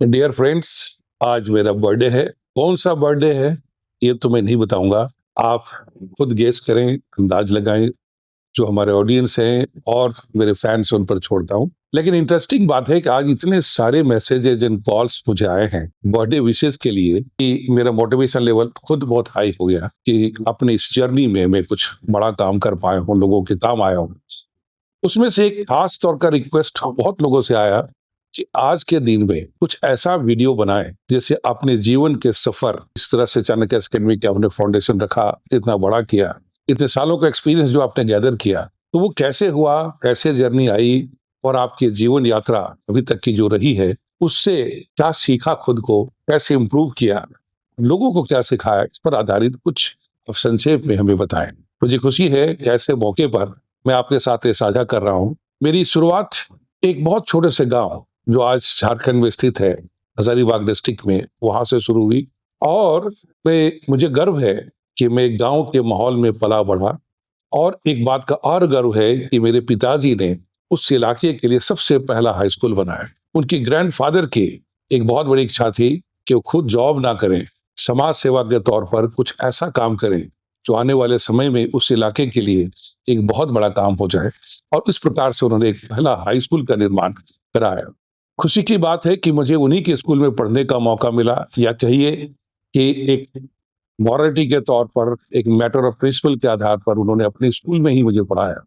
Dear friends, आज मेरा birthday है। कौन सा बर्थडे है ये तो मैं नहीं बताऊंगा। आप खुद गेस करें, अंदाज लगाएं। जो हमारे ऑडियंस हैं और मेरे फैंस उन पर छोड़ता हूं। लेकिन इंटरेस्टिंग बात है कि आज इतने सारे मैसेजेज एंड कॉल्स मुझे आए हैं बर्थडे विशेष के लिए कि मेरा मोटिवेशन लेवल खुद बहुत हाई हो गया कि अपनी इस जर्नी में मैं कुछ बड़ा काम कर पाया हूँ, लोगों के काम आया हूँ। उसमें से एक खास तौर का रिक्वेस्ट बहुत लोगों से आया कि आज के दिन में कुछ ऐसा वीडियो बनाएं जैसे अपने जीवन के सफर, इस तरह से चाणक्य अकेडमी के आपने फाउंडेशन रखा, इतना बड़ा किया, इतने सालों का एक्सपीरियंस जो आपने गैदर किया, तो वो कैसे हुआ, कैसे जर्नी आई और आपकी जीवन यात्रा अभी तक की जो रही है उससे क्या सीखा, खुद को कैसे इम्प्रूव किया, लोगों को क्या सिखाया, इस पर आधारित कुछ आप संक्षेप में हमें बताएं। मुझे खुशी है कि ऐसे मौके पर मैं आपके साथ ये साझा कर रहा हूँ। मेरी शुरुआत एक बहुत छोटे से गांव जो आज झारखंड में स्थित है, हजारीबाग डिस्ट्रिक्ट में, वहां से शुरू हुई। और मुझे गर्व है कि मैं गांव के माहौल में पला बढ़ा। और एक बात का और गर्व है कि मेरे पिताजी ने उस इलाके के लिए सबसे पहला हाई स्कूल बनाया। उनकी ग्रैंडफादर की एक बहुत बड़ी इच्छा थी कि वो खुद जॉब ना करें, समाज सेवा के तौर पर कुछ ऐसा काम करें जो आने वाले समय में उस इलाके के लिए एक बहुत बड़ा काम हो जाए। और इस प्रकार से उन्होंने एक पहला हाई स्कूल का निर्माण कराया। खुशी की बात है कि मुझे उन्हीं के स्कूल में पढ़ने का मौका मिला, या कहिए कि एक मॉरलिटी के तौर पर, एक मैटर ऑफ प्रिंसिपल के आधार पर उन्होंने अपने स्कूल में ही मुझे पढ़ाया।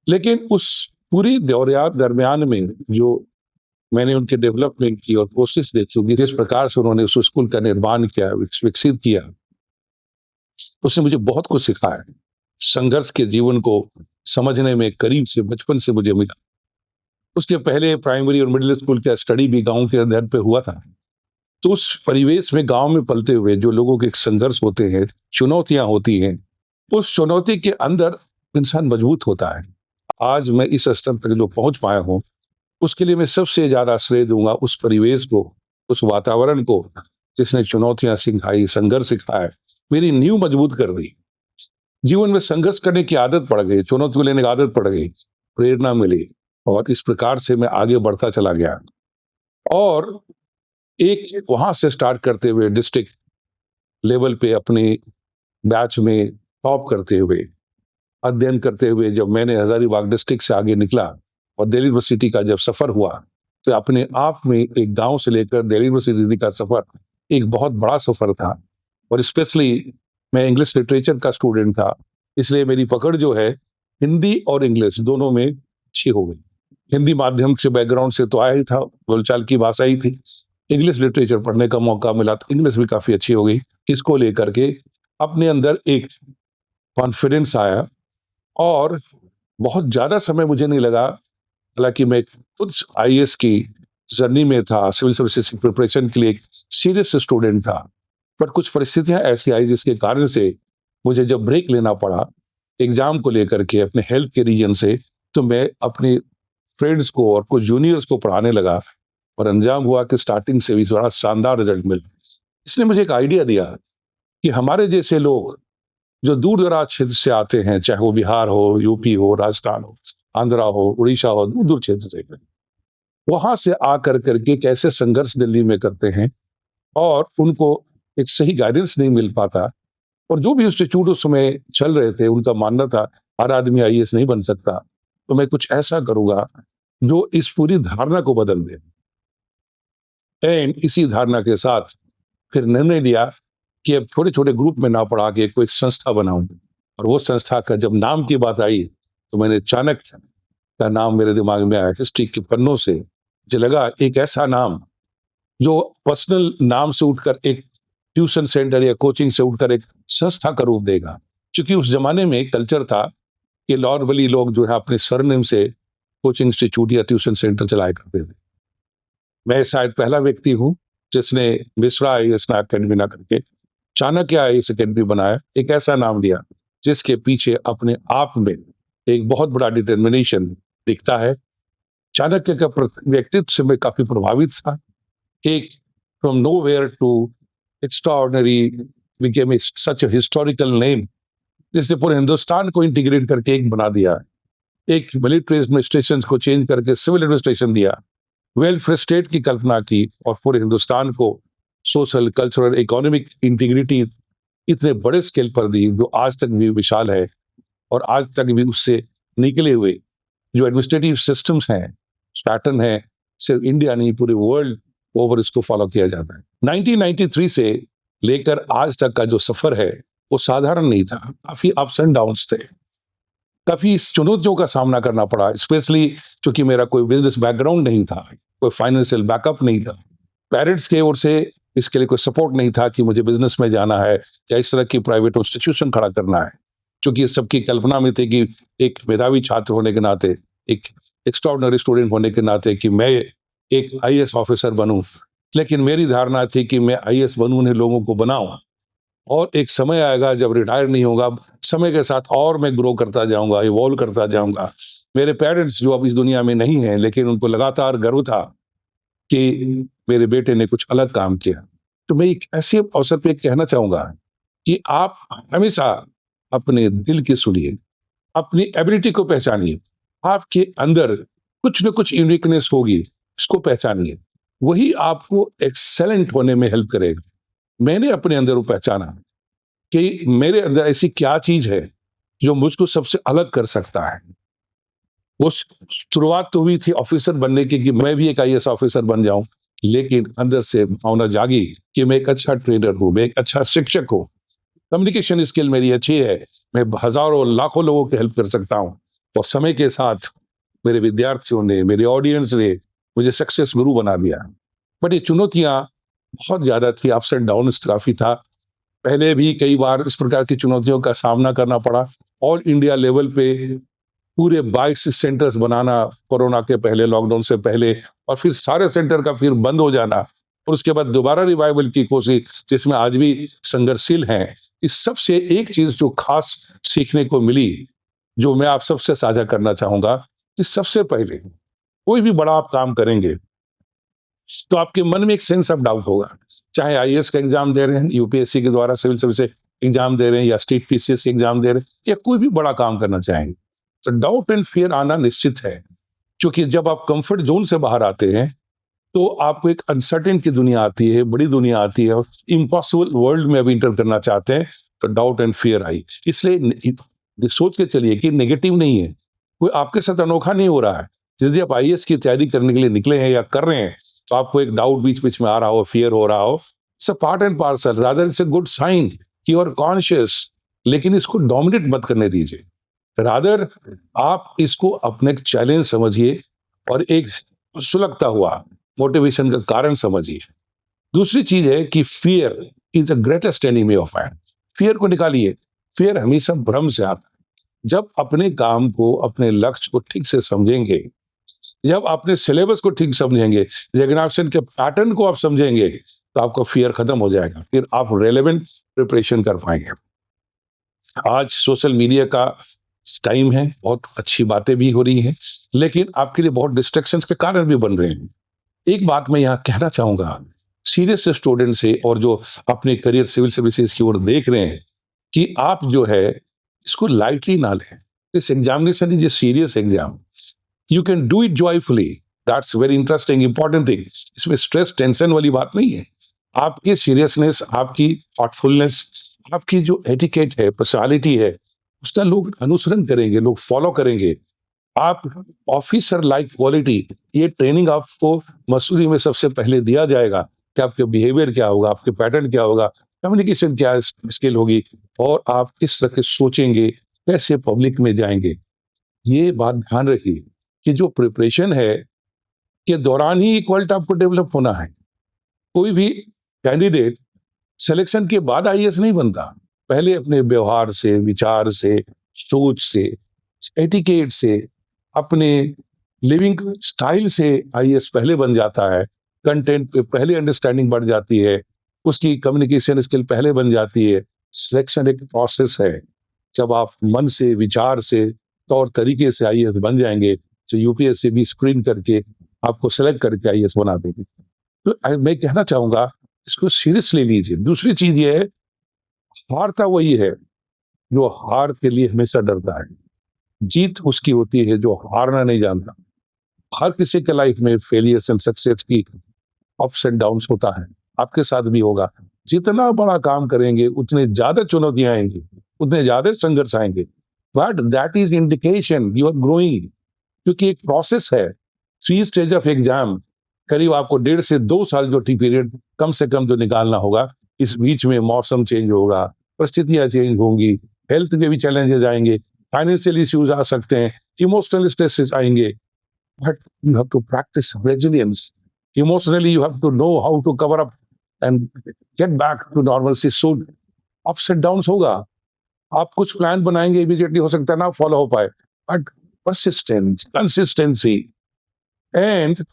लेकिन उस पूरी दरमियान में जो मैंने उनके डेवलपमेंट की और कोशिश देखी होगी, जिस प्रकार से उन्होंने उस स्कूल का निर्माण किया, विकसित किया, उसने मुझे बहुत कुछ सिखाया। संघर्ष के जीवन को समझने में करीब से बचपन से मुझे मिला। उसके पहले प्राइमरी और मिडिल स्कूल का स्टडी भी गांव के अंदर पे हुआ था। तो उस परिवेश में, गांव में पलते हुए जो लोगों के संघर्ष होते हैं, चुनौतियां होती हैं, उस चुनौती के अंदर इंसान मजबूत होता है। आज मैं इस स्तर तक जो पहुंच पाया हूं, उसके लिए मैं सबसे ज्यादा श्रेय दूंगा उस परिवेश को, उस वातावरण को, जिसने चुनौतियां सिखाई, संघर्ष सिखाया, मेरी नींव मजबूत कर दी। जीवन में संघर्ष करने की आदत पड़ गई, चुनौती को लेने की आदत पड़ गई, प्रेरणा मिली, और इस प्रकार से मैं आगे बढ़ता चला गया। और एक वहां से स्टार्ट करते हुए डिस्ट्रिक्ट लेवल पे अपने बैच में टॉप करते हुए, अध्ययन करते हुए, जब मैंने हजारीबाग डिस्ट्रिक्ट से आगे निकला और दिल्ली यूनिवर्सिटी का जब सफर हुआ, तो अपने आप में एक गांव से लेकर दिल्ली यूनिवर्सिटी का सफर एक बहुत बड़ा सफर था। और स्पेशली मैं इंग्लिश लिटरेचर का स्टूडेंट था, इसलिए मेरी पकड़ जो है हिंदी और इंग्लिश दोनों में अच्छी हो गई। हिंदी माध्यम से बैकग्राउंड से तो आया ही था, बोलचाल की भाषा ही थी। इंग्लिश लिटरेचर पढ़ने का मौका मिला तो इंग्लिश भी काफी अच्छी हो गई। इसको लेकर के अपने अंदर एक कॉन्फिडेंस आया। और बहुत ज्यादा समय मुझे नहीं लगा, हालांकि मैं खुद आईएएस की जर्नी में था, सिविल सर्विसेज की प्रिपरेशन के लिए एक सीरियस स्टूडेंट था। बट कुछ परिस्थितियां ऐसी आई जिसके कारण से मुझे जब ब्रेक लेना पड़ा एग्जाम को लेकर के अपने हेल्थ के रीजन से, तो मैं अपने फ्रेंड्स को और कुछ जूनियर्स को पढ़ाने लगा। और अंजाम हुआ कि स्टार्टिंग से भी बड़ा शानदार रिजल्ट मिला। इसने मुझे एक आइडिया दिया कि हमारे जैसे लोग जो दूर दराज क्षेत्र से आते हैं, चाहे वो बिहार हो, यूपी हो, राजस्थान हो, आंध्रा हो, उड़ीसा हो, दूर दूर क्षेत्र से, वहां से आकर करके कैसे संघर्ष दिल्ली में करते हैं और उनको एक सही गाइडेंस नहीं मिल पाता। और जो भी इंस्टीट्यूट उस समय चल रहे थे, उनका मानना था हर आदमी आईएएस नहीं बन सकता, तो मैं कुछ ऐसा करूंगा जो इस पूरी धारणा को बदल दे। एंड इसी धारणा के साथ फिर निर्णय लिया कि अब छोटे छोटे ग्रुप में ना पढ़ा के कोई संस्था बनाऊं। और वो संस्था का जब नाम की बात आई, तो मैंने चाणक्य का नाम मेरे दिमाग में आया। हिस्ट्री के पन्नों से मुझे लगा एक ऐसा नाम जो पर्सनल नाम से उठकर एक ट्यूशन सेंटर या कोचिंग से उठकर एक संस्था का रूप देगा। क्योंकि उस जमाने में एक कल्चर था कि नॉर्मली लोग जो है अपने सरनेम से कोचिंग इंस्टीट्यूट या ट्यूशन सेंटर चलाया करते थे। मैं शायद पहला व्यक्ति हूं जिसने मिश्रा आईएएस अकेडमी ना करके चाणक्य आईएएस अकेडमी बनाया, एक ऐसा नाम लिया जिसके पीछे अपने आप में एक बहुत बड़ा डिटर्मिनेशन दिखता है। चाणक्य का व्यक्तित्व से मैं काफी प्रभावित था। एक from nowhere to extraordinary became such a historical name, जिसने पूरे हिंदुस्तान को इंटीग्रेट करके एक बना दिया। एक मिलिट्री एडमिनिस्ट्रेशन को चेंज करके सिविल एडमिनिस्ट्रेशन दिया। वेलफेयर स्टेट की कल्पना की और पूरे हिंदुस्तान को सोशल, कल्चरल, इकोनॉमिक इंटीग्रिटी इतने बड़े स्केल पर दी जो आज तक भी विशाल है और आज तक भी उससे निकले हुए जो एडमिनिस्ट्रेटिव सिस्टम्स हैं, पैटर्न है, सिर्फ इंडिया नहीं पूरे वर्ल्ड ओवर इसको फॉलो किया जाता है। 1993 से लेकर आज तक का जो सफर है वो साधारण नहीं था, काफी अप्स एंड डाउन्स थे, काफी चुनौतियों का सामना करना पड़ा, स्पेशली क्योंकि मेरा कोई बिजनेस बैकग्राउंड नहीं था, कोई फाइनेंशियल बैकअप नहीं था, पेरेंट्स की ओर से इसके लिए कोई सपोर्ट नहीं था कि मुझे बिजनेस में जाना है या इस तरह की प्राइवेट इंस्टीट्यूशन खड़ा करना है, क्योंकि सबकी कल्पना में थी कि एक मेधावी छात्र होने के नाते, एक एक्स्ट्राऑर्डिनरी स्टूडेंट होने के नाते कि मैं एक आईएएस ऑफिसर बनूं। लेकिन मेरी धारणा थी कि मैं आईएएस बनूं, उन्हें लोगों को बनाऊं, और एक समय आएगा जब रिटायर नहीं होगा, समय के साथ और मैं ग्रो करता जाऊंगा, इवॉल्व करता जाऊंगा। मेरे पेरेंट्स जो अब इस दुनिया में नहीं हैं, लेकिन उनको लगातार गर्व था कि मेरे बेटे ने कुछ अलग काम किया। तो मैं एक ऐसे अवसर पे कहना चाहूंगा कि आप हमेशा अपने दिल की सुनिए, अपनी एबिलिटी को पहचानिए, आपके अंदर कुछ न कुछ यूनिकनेस होगी, इसको पहचानिए, वही आपको एक्सेलेंट होने में हेल्प करेगा। मैंने अपने अंदर वो पहचाना कि मेरे अंदर ऐसी क्या चीज है जो मुझको सबसे अलग कर सकता है। वो शुरुआत तो हुई थी ऑफिसर बनने की कि मैं भी एक आईएएस ऑफिसर बन जाऊं, लेकिन अंदर से भावना जागी कि मैं एक अच्छा ट्रेनर हूं, मैं एक अच्छा शिक्षक हूं, कम्युनिकेशन स्किल मेरी अच्छी है, मैं हजारों लाखों लोगों की हेल्प कर सकता हूं। और समय के साथ मेरे विद्यार्थियों ने, मेरे ऑडियंस ने मुझे सक्सेस गुरु बना दिया। बट ये चुनौतियां बहुत ज्यादा थी, अप्स एंड डाउन काफी था। पहले भी कई बार इस प्रकार की चुनौतियों का सामना करना पड़ा। ऑल इंडिया लेवल पे पूरे 22 सेंटर्स बनाना कोरोना के पहले, लॉकडाउन से पहले, और फिर सारे सेंटर का फिर बंद हो जाना, और उसके बाद दोबारा रिवाइवल की कोशिश, जिसमें आज भी संघर्षशील हैं। इस सब से एक चीज जो खास सीखने को मिली, जो मैं आप सबसे साझा करना चाहूंगा, कि सबसे पहले कोई भी बड़ा आप काम करेंगे तो आपके मन में एक सेंस ऑफ डाउट होगा, चाहे आईएएस का एग्जाम दे रहे हैं, यूपीएससी के द्वारा सिविल सर्विस एग्जाम दे रहे हैं, या स्टेट पीसीएस एग्जाम दे रहे हैं, या कोई भी बड़ा काम करना चाहेंगे, तो डाउट एंड फियर आना निश्चित है। क्योंकि जब आप कंफर्ट जोन से बाहर आते हैं तो आपको एक अनसर्टेन की दुनिया आती है, बड़ी दुनिया आती है, इम्पॉसिबल वर्ल्ड में अब इंटर करना चाहते हैं, तो डाउट एंड फियर आई। इसलिए सोच के चलिए कि नेगेटिव नहीं है, कोई आपके साथ अनोखा नहीं हो रहा है। यदि आप आईएएस की तैयारी करने के लिए निकले हैं या कर रहे हैं, तो आपको एक डाउट बीच बीच में आ रहा हो, फियर हो रहा हो, it's a part and parcel, rather it's a good sign कि यू आर कॉन्शियस। लेकिन इसको डोमिनेट मत करने दीजिए, रादर आप इसको अपने चैलेंज समझिए और एक सुलगता हुआ मोटिवेशन का कारण समझिए। दूसरी चीज है कि fear is the greatest enemy of man. Fear को निकालिए। फियर हमेशा भ्रम से आता है। जब अपने काम को, अपने लक्ष्य को ठीक से समझेंगे, जब अपने सिलेबस को ठीक समझेंगे, एग्जामिनेशन के पैटर्न को आप समझेंगे, तो आपका फियर खत्म हो जाएगा, फिर आप रेलेवेंट प्रिपरेशन कर पाएंगे। आज सोशल मीडिया का टाइम है, बहुत अच्छी बातें भी हो रही हैं, लेकिन आपके लिए बहुत डिस्ट्रैक्शंस के कारण भी बन रहे हैं। एक बात मैं यहाँ कहना चाहूंगा सीरियस स्टूडेंट से, और जो अपने करियर सिविल सर्विसेज की ओर देख रहे हैं, कि आप जो है इसको लाइटली ना लें। This examination is a serious exam, you can do it joyfully, that's very interesting important thing. इसमें स्ट्रेस टेंशन वाली बात नहीं है। आपकी सीरियसनेस, आपकी थॉटफुलनेस, आपकी जो एटिकेट है, पर्सनालिटी है, उसका लोग अनुसरण करेंगे, लोग फॉलो करेंगे। आप ऑफिसर लाइक क्वालिटी, ये ट्रेनिंग आपको मसूरी में सबसे पहले दिया जाएगा कि आपके बिहेवियर क्या होगा, आपके पैटर्न क्या होगा, कम्युनिकेशन क्या स्किल होगी, और आप किस तरह के सोचेंगे, कैसे पब्लिक में जाएंगे। ये बात ध्यान रखिए कि जो प्रिपरेशन है के दौरान ही क्वालिटी आपको डेवलप होना है। कोई भी कैंडिडेट सिलेक्शन के बाद आईएएस नहीं बनता, पहले अपने व्यवहार से, विचार से, सोच से, एटिकेट से, अपने लिविंग स्टाइल से आईएएस पहले बन जाता है। कंटेंट पे पहले अंडरस्टैंडिंग बढ़ जाती है, उसकी कम्युनिकेशन स्किल पहले बन जाती है। सिलेक्शन एक प्रोसेस है। जब आप मन से, विचार से, तौर तरीके से आईएएस बन जाएंगे, तो यूपीएससी भी स्क्रीन करके आपको सेलेक्ट करके आईएएस बना देगी। तो मैं कहना चाहूंगा इसको सीरियसली लीजिए। दूसरी चीज ये है, हारता वही है जो हार के लिए हमेशा डरता है, जीत उसकी होती है जो हारना नहीं जानता। हर किसी के लाइफ में फेलियर्स एंड सक्सेस की अप्स एंड डाउन्स होता है, आपके साथ भी होगा। जितना बड़ा काम करेंगे उतने ज्यादा चुनौतियां आएंगी, उतने ज्यादा संघर्ष आएंगे, but that is indication you are growing, क्योंकि एक प्रोसेस है। 3 स्टेज ऑफ एग्जाम, करीब आपको 1.5 से 2 साल जो टी पीरियड कम से कम जो निकालना होगा, इस बीच में मौसम चेंज होगा, परिस्थितियां चेंज होंगी, हेल्थ के भी चैलेंजेस आएंगे, फाइनेंशियल इश्यूज आ सकते हैं, इमोशनल स्ट्रेसेस आएंगे, but you have to practice resilience. Emotionally, you have to know how to cover up and get back to normalcy. So, ups and downs होगा। आप कुछ प्लान बनाएंगे, इमीडिएटली हो सकता है ना फॉलो हो पाए, but persistence, consistency, and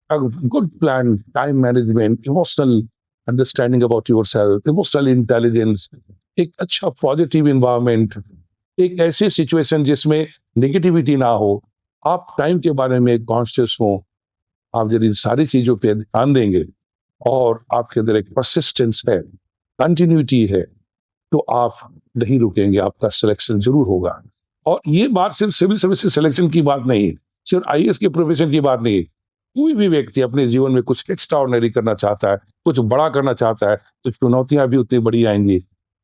a good plan, time management, emotional understanding about yourself, emotional intelligence, एक अच्छा पॉजिटिव इन्वायरमेंट, एक ऐसी सिचुएशन जिसमें नेगेटिविटी ना हो, आप टाइम के बारे में कॉन्शियस हो, आप जब इन सारी चीजों पे ध्यान देंगे और आपके अंदर एक परसिस्टेंस है, कंटिन्यूटी है, तो आप नहीं रुकेंगे, आपका सिलेक्शन जरूर होगा। और ये बात सिर्फ सिविल सर्विसेज सिलेक्शन की बात नहीं है, सिर्फ आईएएस के प्रोफेशन की बात नहीं है। कोई भी व्यक्ति अपने जीवन में कुछ एक्स्ट्राऑर्डिनरी करना चाहता है, कुछ बड़ा करना चाहता है, तो चुनौतियां भी उतनी बड़ी आएंगी,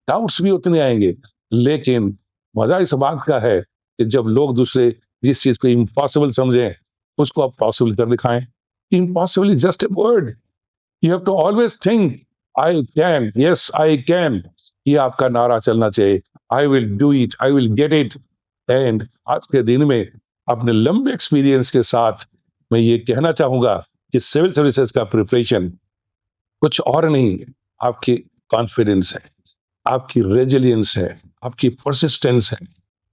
डाउट्स भी उतने आएंगे, लेकिन मजा इस बात का है कि जब लोग दूसरे जिस चीज को इम्पॉसिबल समझें, उसको आप पॉसिबल कर दिखाएं। Impossible is just a word, you have to always think I can, yes I can, ये आपका नारा चलना चाहिए। I will do it, I will get it. And आज के दिन में अपने लंबे एक्सपीरियंस के साथ मैं ये कहना चाहूंगा कि सिविल सर्विसेज का प्रिपरेशन कुछ और नहीं, आपकी कॉन्फिडेंस है, आपकी रेजिलियंस है, आपकी परसिस्टेंस है,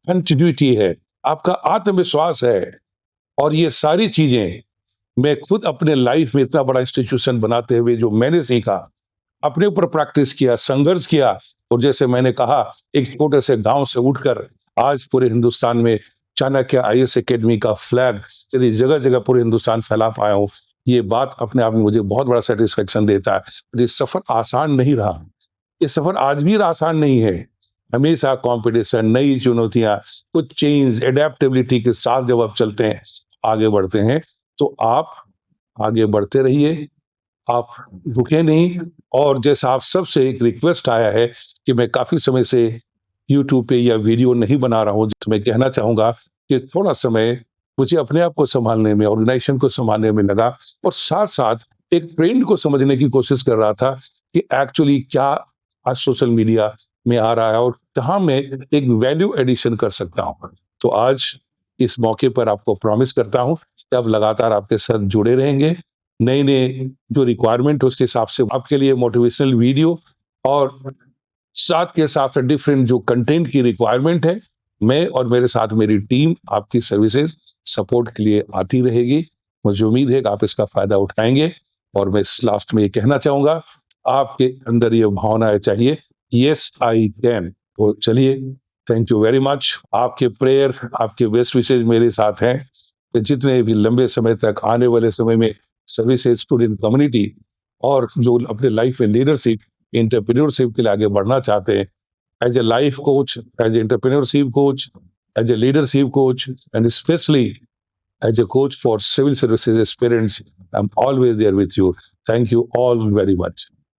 कंटिन्यूटी है, आपका आत्मविश्वास है। और ये सारी चीजें मैं खुद अपने लाइफ में इतना बड़ा इंस्टीट्यूशन बनाते हुए जो मैंने सीखा, अपने ऊपर प्रैक्टिस किया, संघर्ष किया, और जैसे मैंने कहा, एक छोटे से गांव से उठकर आज पूरे हिंदुस्तान में चाणक्य आईएएस एकेडमी का फ्लैग यदि जगह जगह पूरे हिंदुस्तान फैला पाया हूं, ये बात अपने आप में मुझे बहुत बड़ा सेटिस्फेक्शन देता है। ये सफर आसान नहीं रहा, ये सफर आज भी आसान नहीं है। हमेशा कंपटीशन, नई चुनौतियां, कुछ चेंज, एडेप्टेबिलिटी के साथ जब आप चलते हैं, आगे बढ़ते हैं, तो आप आगे बढ़ते रहिए, आप रुके नहीं। और जैसा आप सबसे एक रिक्वेस्ट आया है कि मैं काफी समय से यूट्यूब पे या वीडियो नहीं बना रहा हूं, तो मैं कहना चाहूंगा कि थोड़ा समय मुझे अपने आप को संभालने में, ऑर्गेनाइजेशन को संभालने में लगा, और साथ साथ एक ट्रेंड को समझने की कोशिश कर रहा था कि एक्चुअली क्या आज सोशल मीडिया में आ रहा है और कहाँ मैं एक वैल्यू एडिशन कर सकता हूँ। तो आज इस मौके पर आपको प्रॉमिस करता हूँ कि आप लगातार आपके साथ जुड़े रहेंगे, नए नए जो रिक्वायरमेंट है उसके हिसाब से आपके लिए मोटिवेशनल वीडियो और साथ के साथ डिफरेंट जो कंटेंट की रिक्वायरमेंट है, मैं और मेरे साथ मेरी टीम आपकी सर्विसेज सपोर्ट के लिए आती रहेगी। मुझे उम्मीद है कि आप इसका फायदा उठाएंगे। और मैं लास्ट में ये कहना चाहूंगा, आपके अंदर ये भावना चाहिए, यस आई कैन। तो चलिए, थैंक यू वेरी मच। आपके प्रेयर, आपके बेस्ट विशेज मेरे साथ हैं कि जितने भी लंबे समय तक आने वाले समय में सर्विसेज स्टूडेंट कम्युनिटी और जो अपने लाइफ में लीडरशिप, एंटरप्रेन्योरशिप के लिए आगे बढ़ना चाहते हैं, as a life coach, as a entrepreneurship coach, as a leadership coach, and specially as a coach for civil services aspirants, I'm always there with you. Thank you all very much.